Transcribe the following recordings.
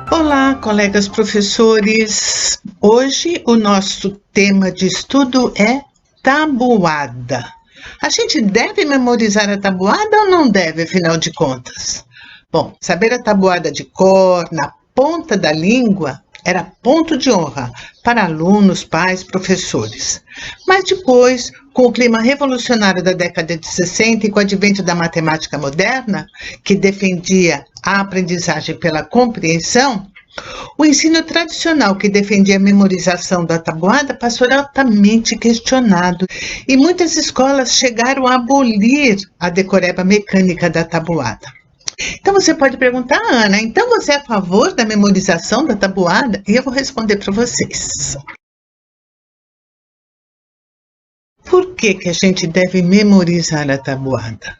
Olá, colegas professores. Hoje o nosso tema de estudo é tabuada. A gente deve memorizar a tabuada ou não deve, afinal de contas? Bom, saber a tabuada de cor, na ponta da língua, era ponto de honra para alunos, pais, professores. Mas depois, com o clima revolucionário da década de 60 e com o advento da matemática moderna, que defendia a aprendizagem pela compreensão, o ensino tradicional que defendia a memorização da tabuada passou altamente questionado e muitas escolas chegaram a abolir a decoreba mecânica da tabuada. Então você pode perguntar, Ana, então você é a favor da memorização da tabuada? E eu vou responder para vocês. Por que a gente deve memorizar a tabuada?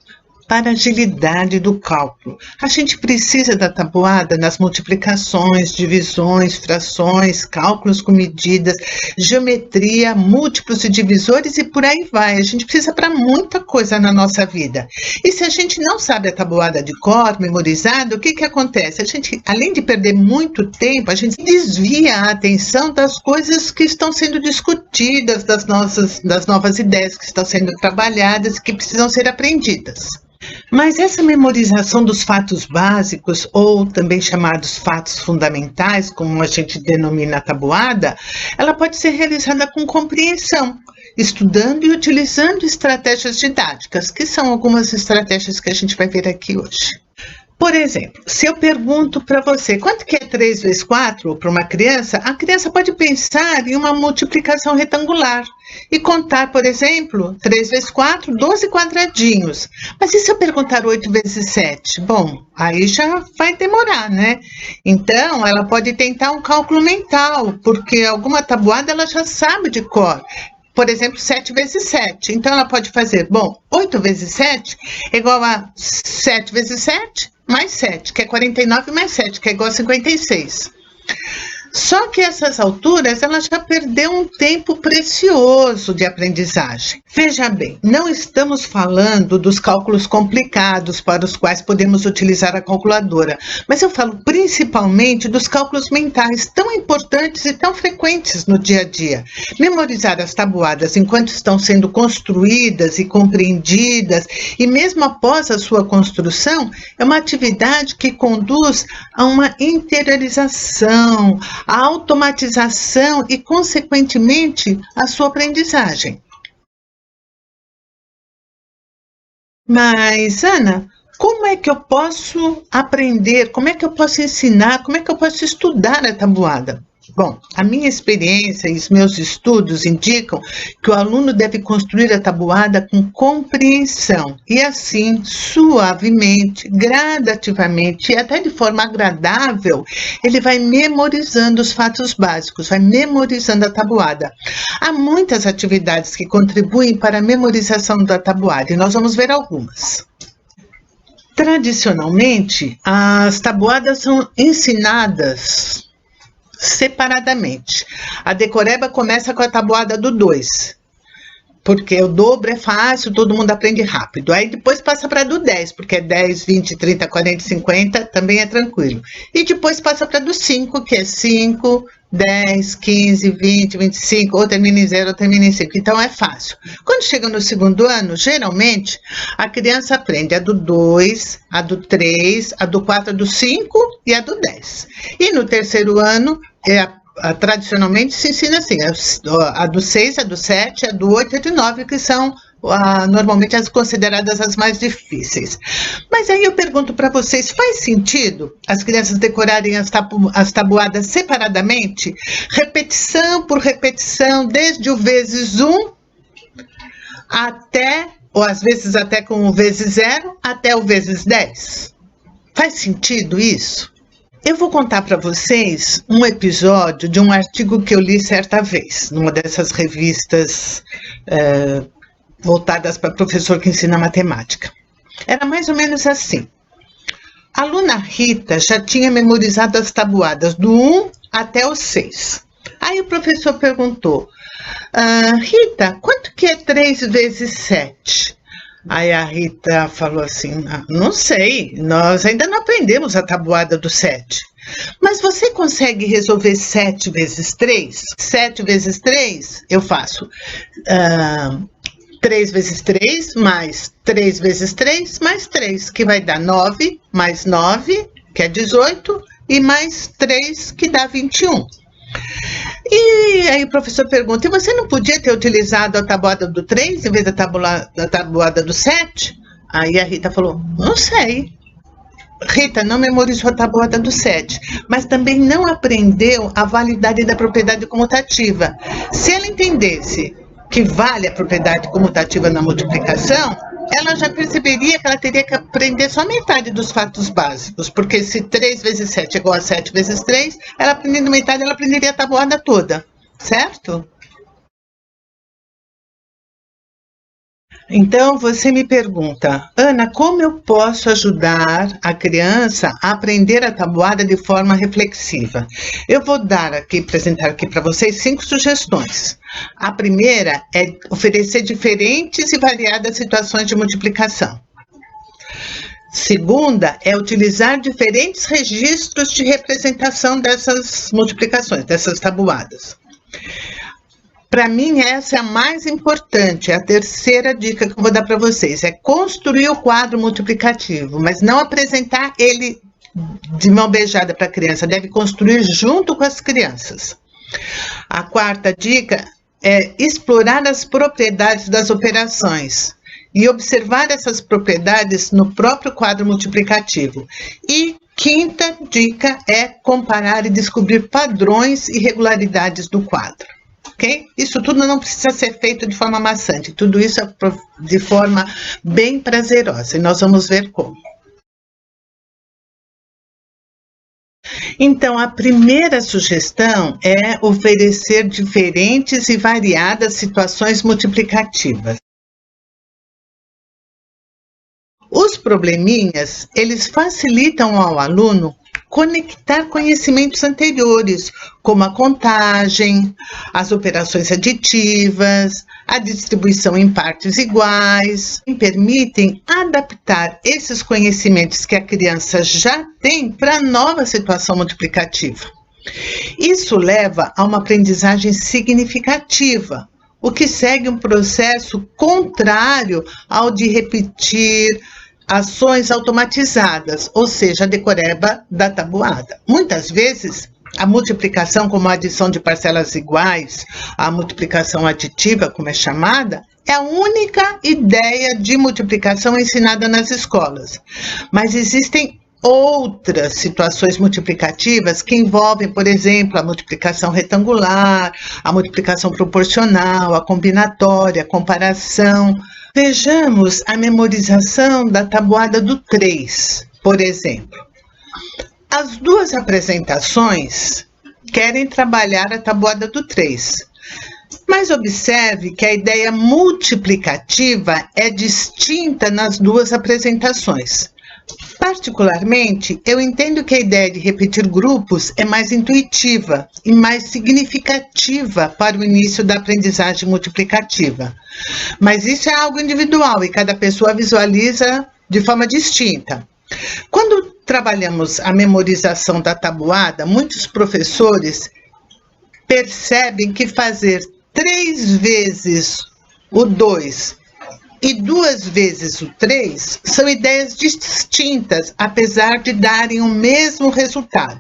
Para a agilidade do cálculo. A gente precisa da tabuada nas multiplicações, divisões, frações, cálculos com medidas, geometria, múltiplos e divisores e por aí vai. A gente precisa para muita coisa na nossa vida. E se a gente não sabe a tabuada de cor, memorizada, o que acontece? A gente, além de perder muito tempo, a gente desvia a atenção das coisas que estão sendo discutidas, das novas ideias que estão sendo trabalhadas e que precisam ser aprendidas. Mas essa memorização dos fatos básicos, ou também chamados fatos fundamentais, como a gente denomina a tabuada, ela pode ser realizada com compreensão, estudando e utilizando estratégias didáticas, que são algumas estratégias que a gente vai ver aqui hoje. Por exemplo, se eu pergunto para você quanto que é 3 vezes 4 para uma criança, a criança pode pensar em uma multiplicação retangular e contar, por exemplo, 3 vezes 4, 12 quadradinhos. Mas e se eu perguntar 8 vezes 7? Bom, aí já vai demorar, né? Então, ela pode tentar um cálculo mental, porque alguma tabuada ela já sabe de cor. Por exemplo, 7 vezes 7. Então, ela pode fazer, 8 vezes 7 é igual a 7 vezes 7 mais 7, que é 49 mais 7, que é igual a 56. Só que essas alturas, ela já perdeu um tempo precioso de aprendizagem. Veja bem, não estamos falando dos cálculos complicados para os quais podemos utilizar a calculadora, mas eu falo principalmente dos cálculos mentais tão importantes e tão frequentes no dia a dia. Memorizar as tabuadas enquanto estão sendo construídas e compreendidas, e mesmo após a sua construção, é uma atividade que conduz a uma interiorização, a automatização e, consequentemente, a sua aprendizagem. Mas, Ana, como é que eu posso aprender? Como é que eu posso ensinar? Como é que eu posso estudar a tabuada? Bom, a minha experiência e os meus estudos indicam que o aluno deve construir a tabuada com compreensão e assim, suavemente, gradativamente e até de forma agradável, ele vai memorizando os fatos básicos, vai memorizando a tabuada. Há muitas atividades que contribuem para a memorização da tabuada e nós vamos ver algumas. Tradicionalmente, as tabuadas são ensinadas separadamente. A decoreba começa com a tabuada do 2, porque o dobro é fácil, todo mundo aprende rápido. Aí depois passa para a do 10, porque é 10, 20, 30, 40, 50, também é tranquilo. E depois passa para a do 5, que é 5, 10, 15, 20, 25, ou termina em 0 ou termina em 5. Então é fácil. Quando chega no segundo ano, geralmente, a criança aprende a do 2, a do 3, a do 4, a do 5 e a do 10. E no terceiro ano, tradicionalmente se ensina assim, a do 6, a do 7, a do 8 e a do 9, que são normalmente as consideradas as mais difíceis. Mas aí eu pergunto para vocês, faz sentido as crianças decorarem as tabuadas separadamente? Repetição por repetição, desde o vezes 1 até, ou às vezes até com o vezes 0, até o vezes 10? Faz sentido isso? Eu vou contar para vocês um episódio de um artigo que eu li certa vez, numa dessas revistas voltadas para professor que ensina matemática. Era mais ou menos assim. A aluna Rita já tinha memorizado as tabuadas do 1 até o 6. Aí o professor perguntou, Rita, quanto que é 3 vezes 7? Aí a Rita falou assim, não sei, nós ainda não aprendemos a tabuada do 7. Mas você consegue resolver 7 vezes 3? 7 vezes 3, eu faço 3 vezes 3, mais 3 vezes 3, mais 3, que vai dar 9, mais 9, que é 18, e mais 3, que dá 21. E aí o professor pergunta, e você não podia ter utilizado a tabuada do 3 em vez da tabuada do 7? Aí a Rita falou, não sei. Rita não memorizou a tabuada do 7, mas também não aprendeu a validade da propriedade comutativa. Se ela entendesse que vale a propriedade comutativa na multiplicação, ela já perceberia que ela teria que aprender só metade dos fatos básicos, porque se 3 vezes 7 é igual a 7 vezes 3, ela aprendendo metade, ela aprenderia a tabuada toda, certo? Então, você me pergunta, Ana, como eu posso ajudar a criança a aprender a tabuada de forma reflexiva? Eu vou apresentar aqui para vocês 5 sugestões. A primeira é oferecer diferentes e variadas situações de multiplicação. Segunda é utilizar diferentes registros de representação dessas multiplicações, dessas tabuadas. Para mim, essa é a mais importante, é a terceira dica que eu vou dar para vocês, é construir o quadro multiplicativo, mas não apresentar ele de mão beijada para a criança, deve construir junto com as crianças. A quarta dica é explorar as propriedades das operações e observar essas propriedades no próprio quadro multiplicativo. E quinta dica é comparar e descobrir padrões e regularidades do quadro. Okay? Isso tudo não precisa ser feito de forma maçante, tudo isso é de forma bem prazerosa, e nós vamos ver como. Então, a primeira sugestão é oferecer diferentes e variadas situações multiplicativas. Os probleminhas, eles facilitam ao aluno conectar conhecimentos anteriores, como a contagem, as operações aditivas, a distribuição em partes iguais, e permitem adaptar esses conhecimentos que a criança já tem para a nova situação multiplicativa. Isso leva a uma aprendizagem significativa, o que segue um processo contrário ao de repetir ações automatizadas, ou seja, a decoreba da tabuada. Muitas vezes, a multiplicação, como a adição de parcelas iguais, a multiplicação aditiva, como é chamada, é a única ideia de multiplicação ensinada nas escolas. Mas existem outras situações multiplicativas que envolvem, por exemplo, a multiplicação retangular, a multiplicação proporcional, a combinatória, a comparação. Vejamos a memorização da tabuada do 3, por exemplo. As duas apresentações querem trabalhar a tabuada do 3, mas observe que a ideia multiplicativa é distinta nas duas apresentações. Particularmente, eu entendo que a ideia de repetir grupos é mais intuitiva e mais significativa para o início da aprendizagem multiplicativa. Mas isso é algo individual e cada pessoa visualiza de forma distinta. Quando trabalhamos a memorização da tabuada, muitos professores percebem que fazer 3 vezes o 2 e 2 vezes o 3 são ideias distintas, apesar de darem o mesmo resultado.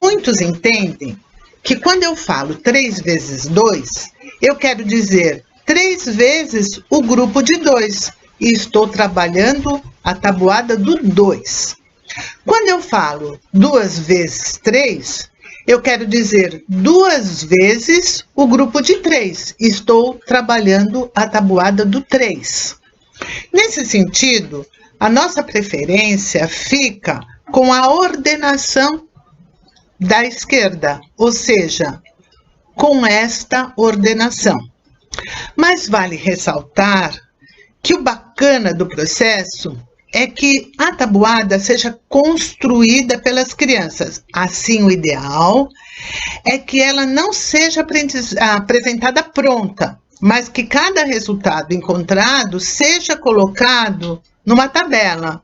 Muitos entendem que quando eu falo 3 vezes 2, eu quero dizer 3 vezes o grupo de 2 e estou trabalhando a tabuada do 2. Quando eu falo 2 vezes 3, eu quero dizer 2 vezes o grupo de 3. Estou trabalhando a tabuada do 3. Nesse sentido, a nossa preferência fica com a ordenação da esquerda, ou seja, com esta ordenação. Mas vale ressaltar que o bacana do processo é que a tabuada seja construída pelas crianças. Assim, o ideal é que ela não seja apresentada pronta, mas que cada resultado encontrado seja colocado numa tabela.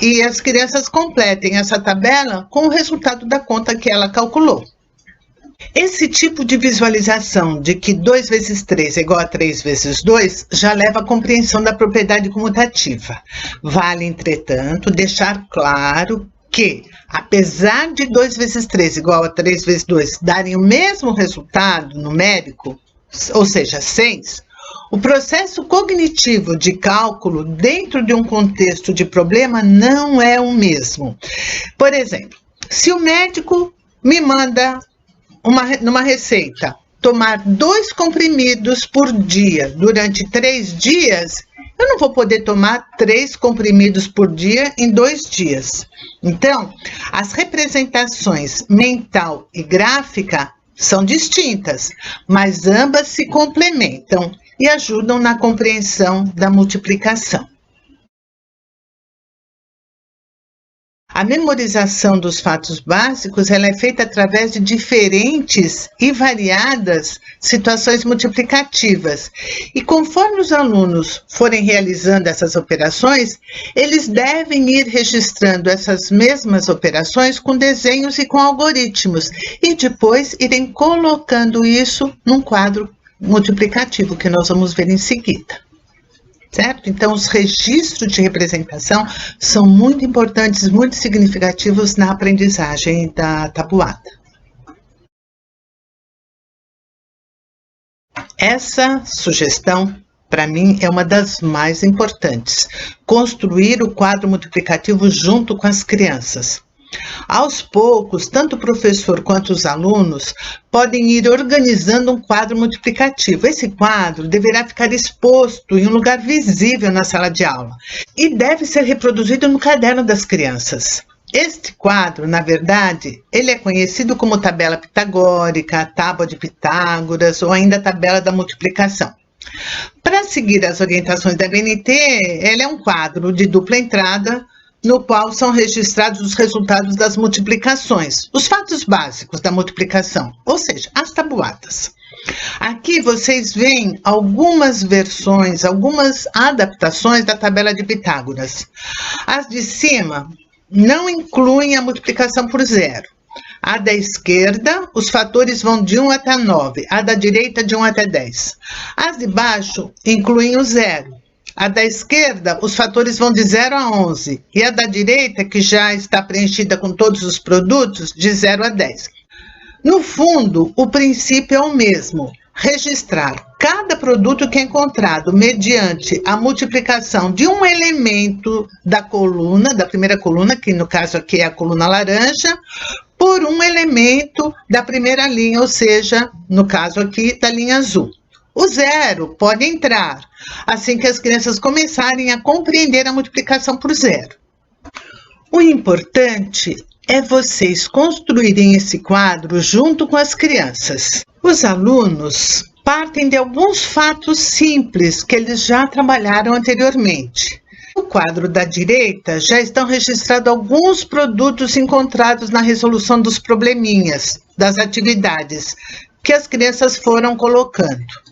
e as crianças completem essa tabela com o resultado da conta que ela calculou. Esse tipo de visualização de que 2 vezes 3 é igual a 3 vezes 2 já leva à compreensão da propriedade comutativa. Vale, entretanto, deixar claro que, apesar de 2 vezes 3 igual a 3 vezes 2 darem o mesmo resultado numérico, ou seja, 6, o processo cognitivo de cálculo dentro de um contexto de problema não é o mesmo. Por exemplo, se o médico me manda numa receita, tomar 2 comprimidos por dia durante 3 dias, eu não vou poder tomar 3 comprimidos por dia em 2 dias. Então, as representações mental e gráfica são distintas, mas ambas se complementam e ajudam na compreensão da multiplicação. A memorização dos fatos básicos ela é feita através de diferentes e variadas situações multiplicativas. E conforme os alunos forem realizando essas operações, eles devem ir registrando essas mesmas operações com desenhos e com algoritmos, e depois irem colocando isso num quadro multiplicativo, que nós vamos ver em seguida. Certo? Então, os registros de representação são muito importantes, muito significativos na aprendizagem da tabuada. Essa sugestão, para mim, é uma das mais importantes. Construir o quadro multiplicativo junto com as crianças. Aos poucos, tanto o professor quanto os alunos podem ir organizando um quadro multiplicativo. Esse quadro deverá ficar exposto em um lugar visível na sala de aula e deve ser reproduzido no caderno das crianças. Este quadro, na verdade, ele é conhecido como tabela pitagórica, tábua de Pitágoras ou ainda tabela da multiplicação. Para seguir as orientações da BNT, ele é um quadro de dupla entrada, no qual são registrados os resultados das multiplicações, os fatos básicos da multiplicação, ou seja, as tabuadas. Aqui vocês veem algumas versões, algumas adaptações da tabela de Pitágoras. As de cima não incluem a multiplicação por zero. A da esquerda, os fatores vão de 1 até 9, a da direita de 1 até 10. As de baixo incluem o zero. A da esquerda, os fatores vão de 0 a 11, e a da direita, que já está preenchida com todos os produtos, de 0 a 10. No fundo, o princípio é o mesmo, registrar cada produto que é encontrado mediante a multiplicação de um elemento da coluna, da primeira coluna, que no caso aqui é a coluna laranja, por um elemento da primeira linha, ou seja, no caso aqui, da linha azul. O zero pode entrar assim que as crianças começarem a compreender a multiplicação por zero. O importante é vocês construírem esse quadro junto com as crianças. Os alunos partem de alguns fatos simples que eles já trabalharam anteriormente. No quadro da direita já estão registrados alguns produtos encontrados na resolução dos probleminhas, das atividades que as crianças foram colocando.